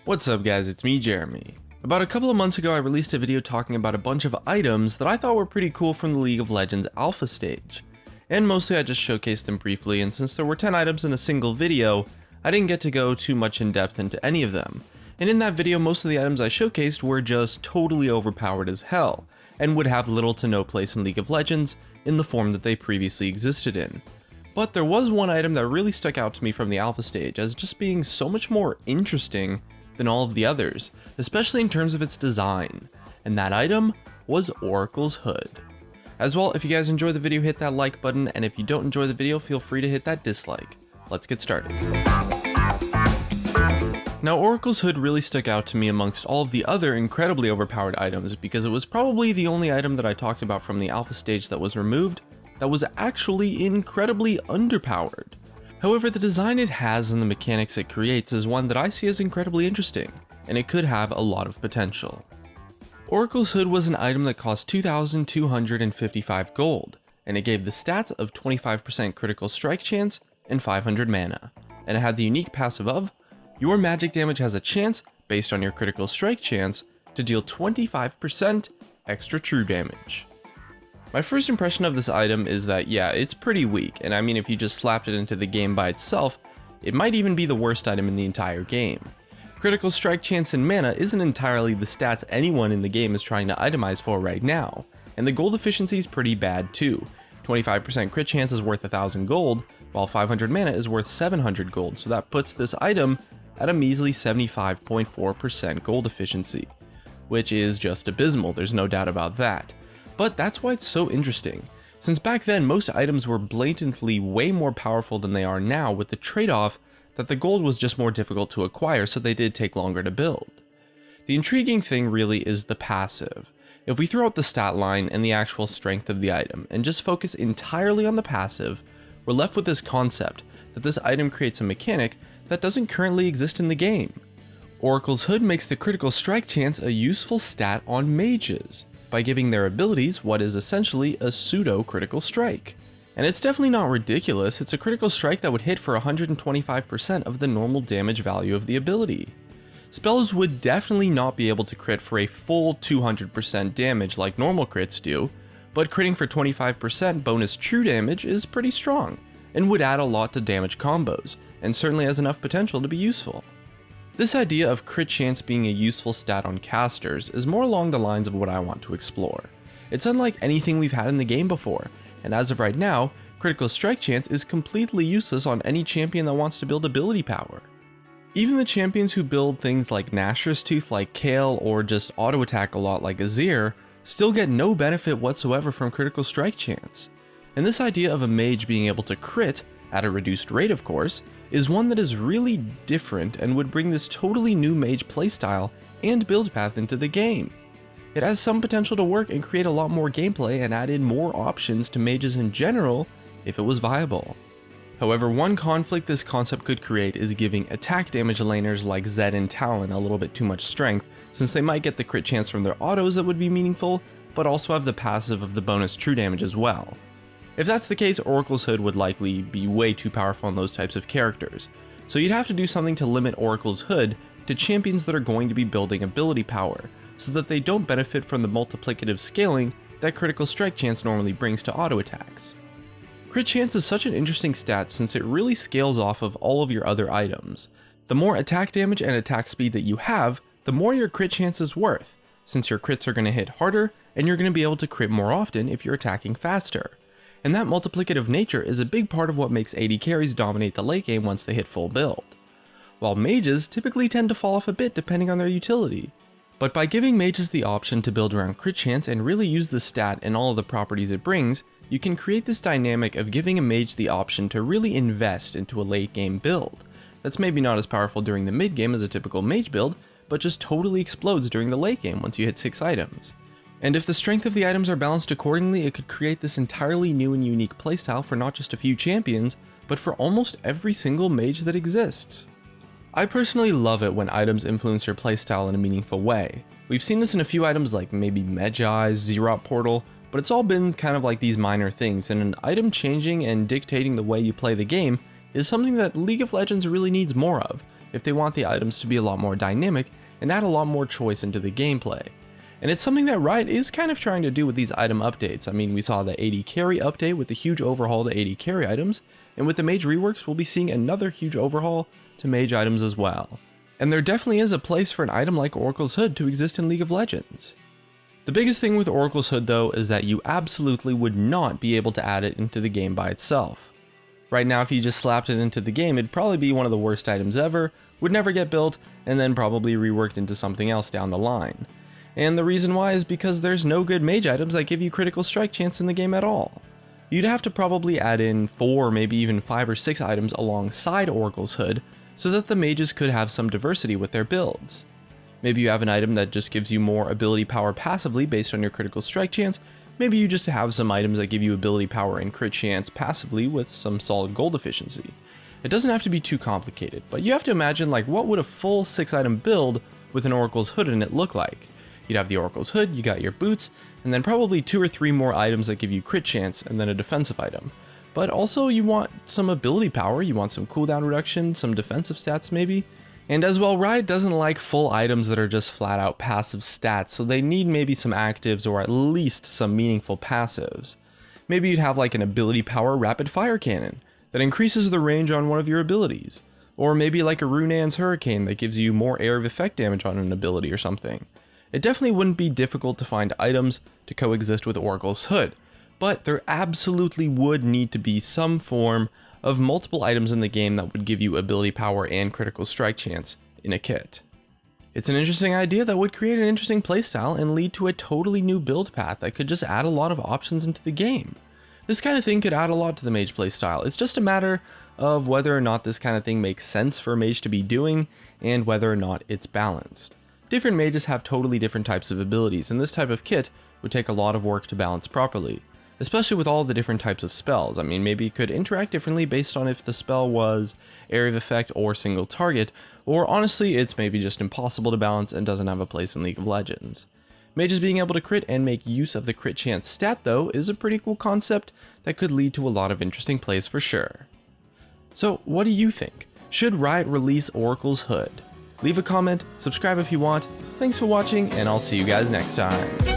What's up guys, it's me Jeremy. About a couple of months ago I released a video talking about a bunch of items that I thought were pretty cool from the League of Legends alpha stage. And mostly I just showcased them briefly, and since there were 10 items in a single video, I didn't get to go too much in depth into any of them. And in that video most of the items I showcased were just totally overpowered as hell, and would have little to no place in League of Legends in the form that they previously existed in. But there was one item that really stuck out to me from the alpha stage as just being so much more interesting than all of the others, especially in terms of its design, and that item was Oracle's Hood. As well, if you guys enjoy the video, hit that like button, and if you don't enjoy the video, feel free to hit that dislike. Let's get started. Now, Oracle's Hood really stuck out to me amongst all of the other incredibly overpowered items because it was probably the only item that I talked about from the alpha stage that was removed that was actually incredibly underpowered. However, the design it has and the mechanics it creates is one that I see as incredibly interesting, and it could have a lot of potential. Oracle's Hood was an item that cost 2,255 gold, and it gave the stats of 25% critical strike chance and 500 mana, and it had the unique passive of, your magic damage has a chance, based on your critical strike chance, to deal 25% extra true damage. My first impression of this item is that yeah, it's pretty weak, and I mean if you just slapped it into the game by itself, it might even be the worst item in the entire game. Critical strike chance and mana isn't entirely the stats anyone in the game is trying to itemize for right now, and the gold efficiency is pretty bad too. 25% crit chance is worth 1000 gold, while 500 mana is worth 700 gold, so that puts this item at a measly 75.4% gold efficiency, which is just abysmal, there's no doubt about that. But that's why it's so interesting, since back then most items were blatantly way more powerful than they are now, with the trade-off that the gold was just more difficult to acquire, so they did take longer to build. The intriguing thing really is the passive. If we throw out the stat line and the actual strength of the item and just focus entirely on the passive, we're left with this concept that this item creates a mechanic that doesn't currently exist in the game. Oracle's Hood makes the critical strike chance a useful stat on mages, by giving their abilities what is essentially a pseudo-critical strike. And it's definitely not ridiculous, it's a critical strike that would hit for 125% of the normal damage value of the ability. Spells would definitely not be able to crit for a full 200% damage like normal crits do, but critting for 25% bonus true damage is pretty strong, and would add a lot to damage combos, and certainly has enough potential to be useful. This idea of crit chance being a useful stat on casters is more along the lines of what I want to explore. It's unlike anything we've had in the game before, and as of right now, critical strike chance is completely useless on any champion that wants to build ability power. Even the champions who build things like Nashor's Tooth like Kale or just auto attack a lot like Azir still get no benefit whatsoever from critical strike chance. And this idea of a mage being able to crit, at a reduced rate of course, is one that is really different and would bring this totally new mage playstyle and build path into the game. It has some potential to work and create a lot more gameplay and add in more options to mages in general if it was viable. However, one conflict this concept could create is giving attack damage laners like Zed and Talon a little bit too much strength, since they might get the crit chance from their autos that would be meaningful, but also have the passive of the bonus true damage as well. If that's the case, Oracle's Hood would likely be way too powerful on those types of characters, so you'd have to do something to limit Oracle's Hood to champions that are going to be building ability power, so that they don't benefit from the multiplicative scaling that critical strike chance normally brings to auto attacks. Crit chance is such an interesting stat since it really scales off of all of your other items. The more attack damage and attack speed that you have, the more your crit chance is worth, since your crits are going to hit harder and you're going to be able to crit more often if you're attacking faster. And that multiplicative nature is a big part of what makes AD carries dominate the late game once they hit full build, while mages typically tend to fall off a bit depending on their utility. But by giving mages the option to build around crit chance and really use the stat and all of the properties it brings, you can create this dynamic of giving a mage the option to really invest into a late game build that's maybe not as powerful during the mid game as a typical mage build, but just totally explodes during the late game once you hit 6 items. And if the strength of the items are balanced accordingly, it could create this entirely new and unique playstyle for not just a few champions, but for almost every single mage that exists. I personally love it when items influence your playstyle in a meaningful way. We've seen this in a few items like maybe Medjai's, Xerath Portal, but it's all been kind of like these minor things, and an item changing and dictating the way you play the game is something that League of Legends really needs more of, if they want the items to be a lot more dynamic and add a lot more choice into the gameplay. And it's something that Riot is kind of trying to do with these item updates. I mean, we saw the AD carry update with the huge overhaul to AD carry items, and with the mage reworks, we'll be seeing another huge overhaul to mage items as well. And there definitely is a place for an item like Oracle's Hood to exist in League of Legends. The biggest thing with Oracle's Hood though is that you absolutely would not be able to add it into the game by itself. Right now, if you just slapped it into the game, it'd probably be one of the worst items ever, would never get built, and then probably reworked into something else down the line. And the reason why is because there's no good mage items that give you critical strike chance in the game at all. You'd have to probably add in 4, maybe even 5 or 6 items alongside Oracle's Hood so that the mages could have some diversity with their builds. Maybe you have an item that just gives you more ability power passively based on your critical strike chance. Maybe you just have some items that give you ability power and crit chance passively with some solid gold efficiency. It doesn't have to be too complicated, but you have to imagine like what would a full 6 item build with an Oracle's Hood in it look like. You'd have the Oracle's Hood, you got your boots, and then probably 2 or 3 more items that give you crit chance and then a defensive item. But also you want some ability power, you want some cooldown reduction, some defensive stats maybe. And as well, Riot doesn't like full items that are just flat out passive stats, so they need maybe some actives or at least some meaningful passives. Maybe you'd have like an ability power rapid fire cannon that increases the range on one of your abilities. Or maybe like a Runan's Hurricane that gives you more area of effect damage on an ability or something. It definitely wouldn't be difficult to find items to coexist with Oracle's Hood, but there absolutely would need to be some form of multiple items in the game that would give you ability power and critical strike chance in a kit. It's an interesting idea that would create an interesting playstyle and lead to a totally new build path that could just add a lot of options into the game. This kind of thing could add a lot to the mage playstyle. It's just a matter of whether or not this kind of thing makes sense for a mage to be doing and whether or not it's balanced. Different mages have totally different types of abilities, and this type of kit would take a lot of work to balance properly, especially with all the different types of spells. I mean, maybe it could interact differently based on if the spell was area of effect or single target, or honestly, it's maybe just impossible to balance and doesn't have a place in League of Legends. Mages being able to crit and make use of the crit chance stat though is a pretty cool concept that could lead to a lot of interesting plays for sure. So what do you think? Should Riot release Oracle's Hood? Leave a comment, subscribe if you want. Thanks for watching, and I'll see you guys next time.